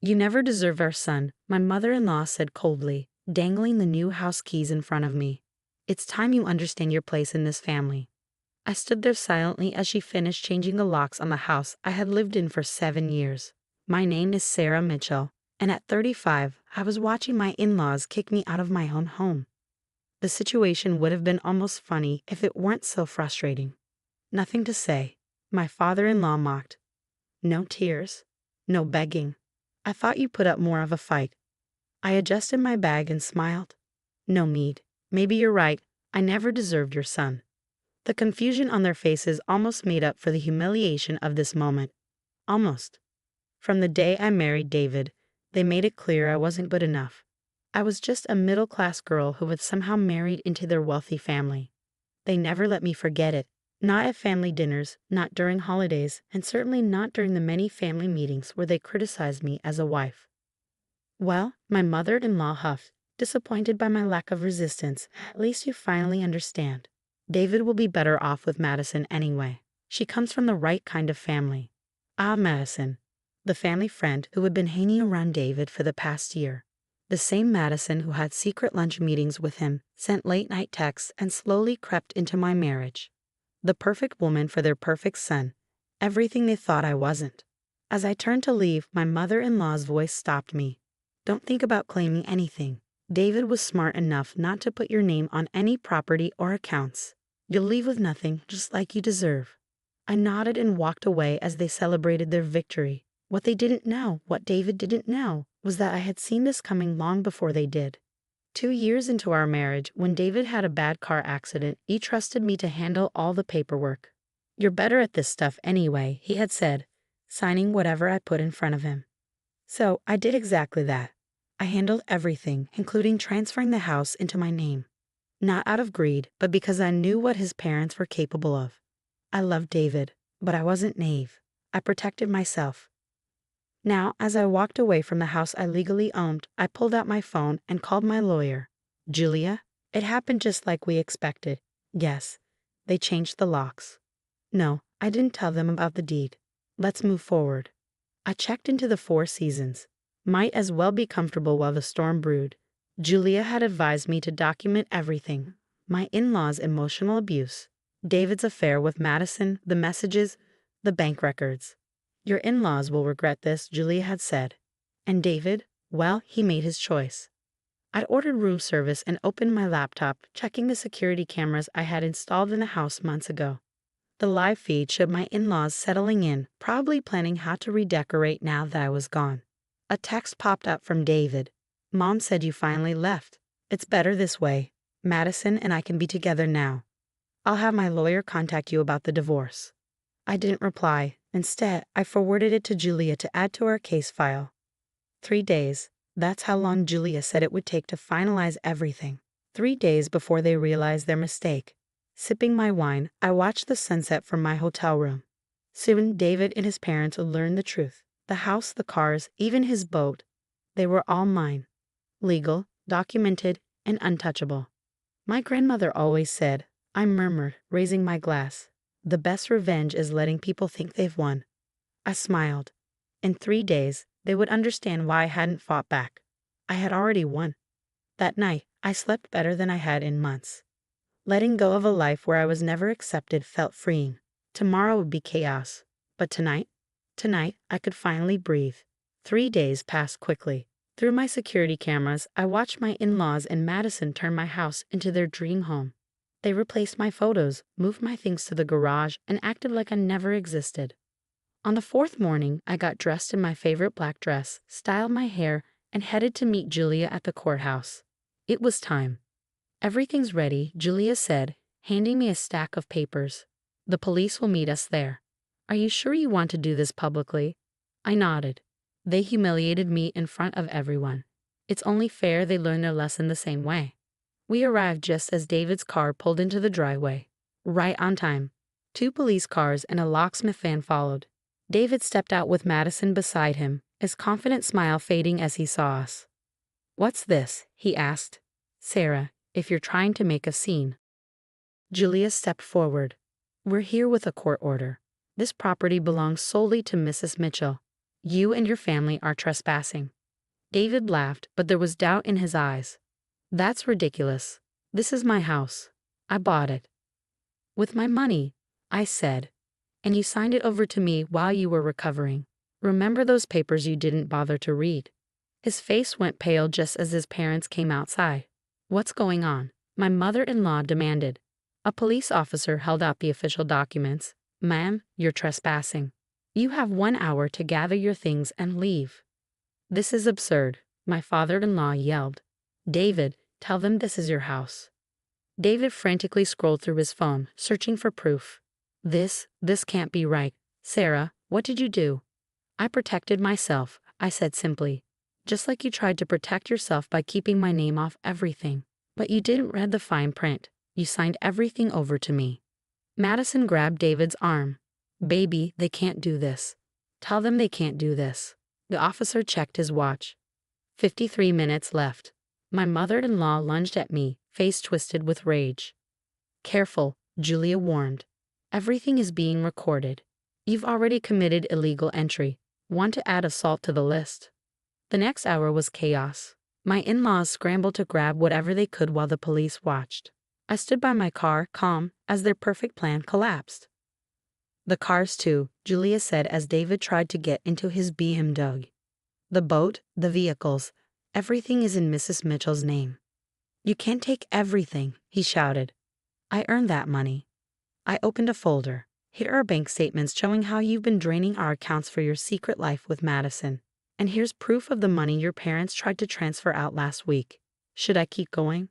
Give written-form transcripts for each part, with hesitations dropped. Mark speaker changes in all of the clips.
Speaker 1: You never deserve our son, my mother-in-law said coldly, dangling the new house keys in front of me. It's time you understand your place in this family. I stood there silently as she finished changing the locks on the house I had lived in for 7 years. My name is Sarah Mitchell, and at 35, I was watching my in-laws kick me out of my own home. The situation would have been almost funny if it weren't so frustrating. Nothing to say, my father-in-law mocked. No tears, no begging. I thought you put up more of a fight. I adjusted my bag and smiled. No need. Maybe you're right. I never deserved your son. The confusion on their faces almost made up for the humiliation of this moment. Almost. From the day I married David, they made it clear I wasn't good enough. I was just a middle-class girl who had somehow married into their wealthy family. They never let me forget it. Not at family dinners, not during holidays, and certainly not during the many family meetings where they criticized me as a wife. Well, my mother-in-law huffed, disappointed by my lack of resistance. At least you finally understand. David will be better off with Madison anyway. She comes from the right kind of family. Ah, Madison. The family friend who had been hanging around David for the past year. The same Madison who had secret lunch meetings with him, sent late-night texts, and slowly crept into my marriage. The perfect woman for their perfect son. Everything they thought I wasn't. As I turned to leave, my mother-in-law's voice stopped me. Don't think about claiming anything. David was smart enough not to put your name on any property or accounts. You'll leave with nothing, just like you deserve. I nodded and walked away as they celebrated their victory. What they didn't know, what David didn't know, was that I had seen this coming long before they did. 2 years into our marriage, when David had a bad car accident, he trusted me to handle all the paperwork. You're better at this stuff anyway, he had said, signing whatever I put in front of him. So I did exactly that. I handled everything, including transferring the house into my name. Not out of greed, but because I knew what his parents were capable of. I loved David, but I wasn't naive. I protected myself. Now, as I walked away from the house I legally owned, I pulled out my phone and called my lawyer. Julia, it happened just like we expected. Yes, they changed the locks. No, I didn't tell them about the deed. Let's move forward. I checked into the Four Seasons. Might as well be comfortable while the storm brewed. Julia had advised me to document everything. My in-laws' emotional abuse, David's affair with Madison, the messages, the bank records. Your in-laws will regret this, Julia had said. And David, well, he made his choice. I'd ordered room service and opened my laptop, checking the security cameras I had installed in the house months ago. The live feed showed my in-laws settling in, probably planning how to redecorate now that I was gone. A text popped up from David. Mom said you finally left. It's better this way. Madison and I can be together now. I'll have my lawyer contact you about the divorce. I didn't reply. Instead, I forwarded it to Julia to add to our case file. 3 days. That's how long Julia said it would take to finalize everything. 3 days before they realized their mistake. Sipping my wine, I watched the sunset from my hotel room. Soon, David and his parents would learn the truth. The house, the cars, even his boat. They were all mine. Legal, documented, and untouchable. My grandmother always said, I murmured, raising my glass, the best revenge is letting people think they've won. I smiled. In 3 days, they would understand why I hadn't fought back. I had already won. That night, I slept better than I had in months. Letting go of a life where I was never accepted felt freeing. Tomorrow would be chaos. But tonight, I could finally breathe. 3 days passed quickly. Through my security cameras, I watched my in-laws and Madison turn my house into their dream home. They replaced my photos, moved my things to the garage, and acted like I never existed. On the 4th morning, I got dressed in my favorite black dress, styled my hair, and headed to meet Julia at the courthouse. It was time. Everything's ready, Julia said, handing me a stack of papers. The police will meet us there. Are you sure you want to do this publicly? I nodded. They humiliated me in front of everyone. It's only fair they learn their lesson the same way. We arrived just as David's car pulled into the driveway. Right on time. 2 police cars and a locksmith van followed. David stepped out with Madison beside him, his confident smile fading as he saw us. What's this? He asked. Sarah, if you're trying to make a scene. Julia stepped forward. We're here with a court order. This property belongs solely to Mrs. Mitchell. You and your family are trespassing. David laughed, but there was doubt in his eyes. That's ridiculous. This is my house. I bought it. With my money, I said. And you signed it over to me while you were recovering. Remember those papers you didn't bother to read? His face went pale just as his parents came outside. What's going on? My mother-in-law demanded. A police officer held out the official documents. Ma'am, you're trespassing. You have 1 hour to gather your things and leave. This is absurd, my father-in-law yelled. David, tell them this is your house. David frantically scrolled through his phone, searching for proof. This can't be right. Sarah, what did you do? I protected myself, I said simply. Just like you tried to protect yourself by keeping my name off everything. But you didn't read the fine print. You signed everything over to me. Madison grabbed David's arm. Baby, they can't do this. Tell them they can't do this. The officer checked his watch. 53 minutes left. My mother-in-law lunged at me, face twisted with rage. Careful, Julia warned. Everything is being recorded. You've already committed illegal entry. Want to add assault to the list? The next hour was chaos. My in-laws scrambled to grab whatever they could while the police watched. I stood by my car, calm, as their perfect plan collapsed. The cars too, Julia said as David tried to get into his BMW. The boat, the vehicles, everything is in Mrs. Mitchell's name. You can't take everything, he shouted. I earned that money. I opened a folder. Here are bank statements showing how you've been draining our accounts for your secret life with Madison. And here's proof of the money your parents tried to transfer out last week. Should I keep going?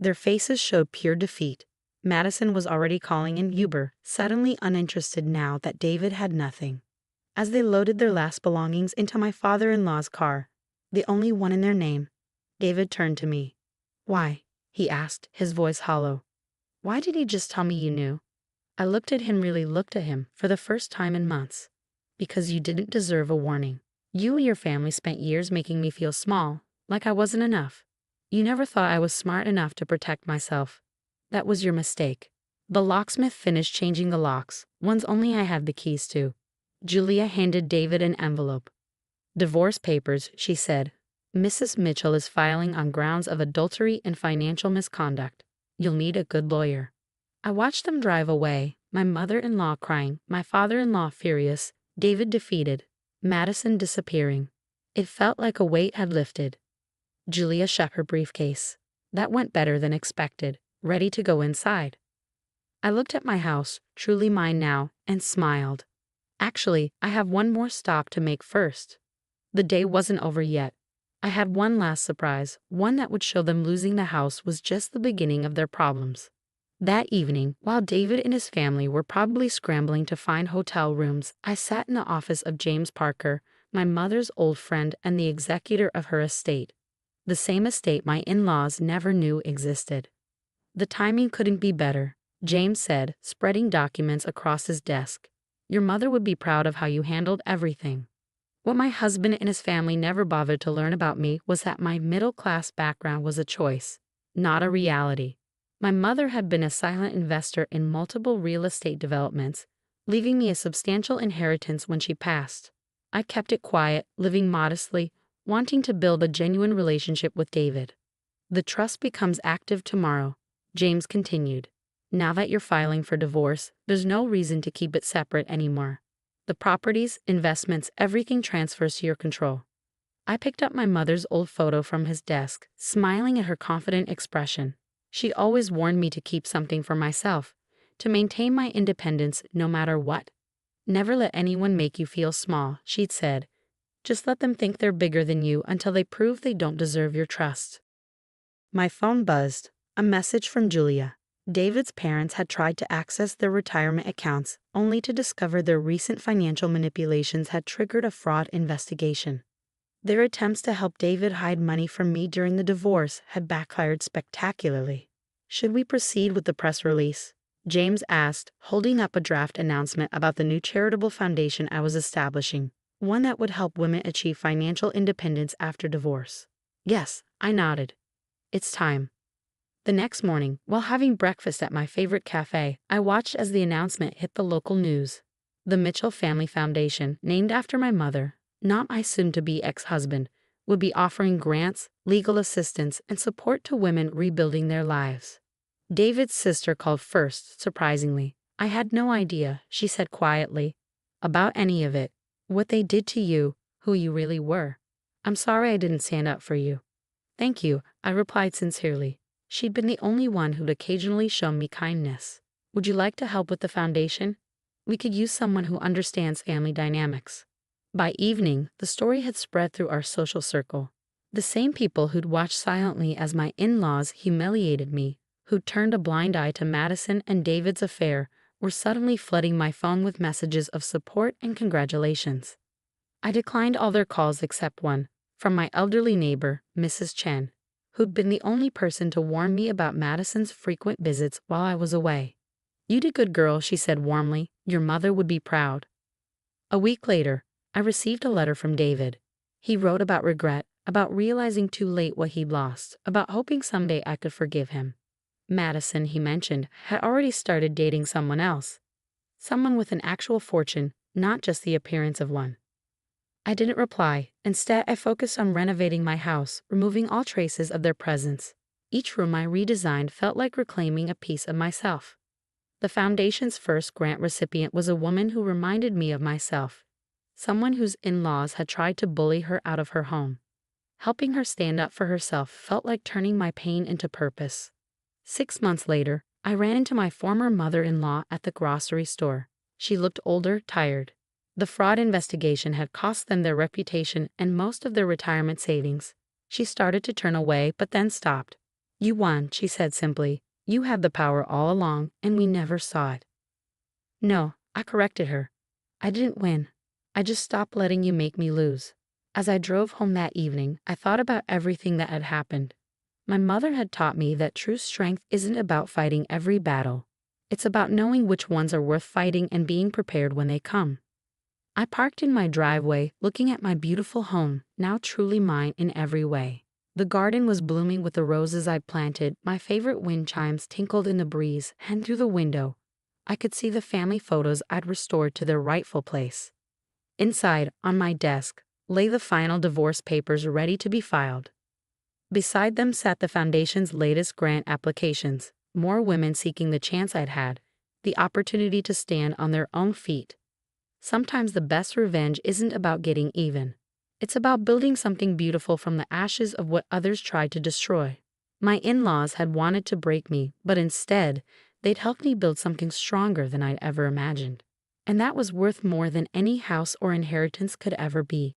Speaker 1: Their faces showed pure defeat. Madison was already calling in Uber, suddenly uninterested now that David had nothing. As they loaded their last belongings into my father-in-law's car, the only one in their name, David turned to me. Why? He asked, his voice hollow. Why did he just tell me you knew? I looked at him for the first time in months. Because you didn't deserve a warning. You and your family spent years making me feel small, like I wasn't enough. You never thought I was smart enough to protect myself. That was your mistake. The locksmith finished changing the locks, ones only I had the keys to. Julia handed David an envelope. Divorce papers, she said. Mrs. Mitchell is filing on grounds of adultery and financial misconduct. You'll need a good lawyer. I watched them drive away, my mother-in-law crying, my father-in-law furious, David defeated, Madison disappearing. It felt like a weight had lifted. Julia shut her briefcase. That went better than expected, ready to go inside. I looked at my house, truly mine now, and smiled. Actually, I have one more stop to make first. The day wasn't over yet. I had one last surprise, one that would show them losing the house was just the beginning of their problems. That evening, while David and his family were probably scrambling to find hotel rooms, I sat in the office of James Parker, my mother's old friend and the executor of her estate. The same estate my in-laws never knew existed. The timing couldn't be better, James said, spreading documents across his desk. Your mother would be proud of how you handled everything. What my husband and his family never bothered to learn about me was that my middle-class background was a choice, not a reality. My mother had been a silent investor in multiple real estate developments, leaving me a substantial inheritance when she passed. I kept it quiet, living modestly, wanting to build a genuine relationship with David. The trust becomes active tomorrow, James continued. Now that you're filing for divorce, there's no reason to keep it separate anymore. The properties, investments, everything transfers to your control. I picked up my mother's old photo from his desk, smiling at her confident expression. She always warned me to keep something for myself, to maintain my independence no matter what. Never let anyone make you feel small, she'd said. Just let them think they're bigger than you until they prove they don't deserve your trust. My phone buzzed. A message from Julia. David's parents had tried to access their retirement accounts, only to discover their recent financial manipulations had triggered a fraud investigation. Their attempts to help David hide money from me during the divorce had backfired spectacularly. Should we proceed with the press release? James asked, holding up a draft announcement about the new charitable foundation I was establishing, one that would help women achieve financial independence after divorce. Yes, I nodded. It's time. The next morning, while having breakfast at my favorite cafe, I watched as the announcement hit the local news. The Mitchell Family Foundation, named after my mother, not my soon-to-be ex-husband, would be offering grants, legal assistance, and support to women rebuilding their lives. David's sister called first, surprisingly. I had no idea, she said quietly, about any of it, what they did to you, who you really were. I'm sorry I didn't stand up for you. Thank you, I replied sincerely. She'd been the only one who'd occasionally shown me kindness. Would you like to help with the foundation? We could use someone who understands family dynamics. By evening, the story had spread through our social circle. The same people who'd watched silently as my in-laws humiliated me, who'd turned a blind eye to Madison and David's affair, were suddenly flooding my phone with messages of support and congratulations. I declined all their calls except one, from my elderly neighbor, Mrs. Chen, who'd been the only person to warn me about Madison's frequent visits while I was away. You did good, girl, she said warmly. Your mother would be proud. A week later, I received a letter from David. He wrote about regret, about realizing too late what he'd lost, about hoping someday I could forgive him. Madison, he mentioned, had already started dating someone else. Someone with an actual fortune, not just the appearance of one. I didn't reply. Instead, I focused on renovating my house, removing all traces of their presence. Each room I redesigned felt like reclaiming a piece of myself. The foundation's first grant recipient was a woman who reminded me of myself, someone whose in-laws had tried to bully her out of her home. Helping her stand up for herself felt like turning my pain into purpose. 6 months later, I ran into my former mother-in-law at the grocery store. She looked older, tired. The fraud investigation had cost them their reputation and most of their retirement savings. She started to turn away but then stopped. You won, she said simply. You had the power all along, and we never saw it. No, I corrected her. I didn't win. I just stopped letting you make me lose. As I drove home that evening, I thought about everything that had happened. My mother had taught me that true strength isn't about fighting every battle. It's about knowing which ones are worth fighting and being prepared when they come. I parked in my driveway, looking at my beautiful home, now truly mine in every way. The garden was blooming with the roses I'd planted, my favorite wind chimes tinkled in the breeze, and through the window, I could see the family photos I'd restored to their rightful place. Inside, on my desk, lay the final divorce papers ready to be filed. Beside them sat the foundation's latest grant applications, more women seeking the chance I'd had, the opportunity to stand on their own feet. Sometimes the best revenge isn't about getting even. It's about building something beautiful from the ashes of what others tried to destroy. My in-laws had wanted to break me, but instead, they'd helped me build something stronger than I'd ever imagined. And that was worth more than any house or inheritance could ever be.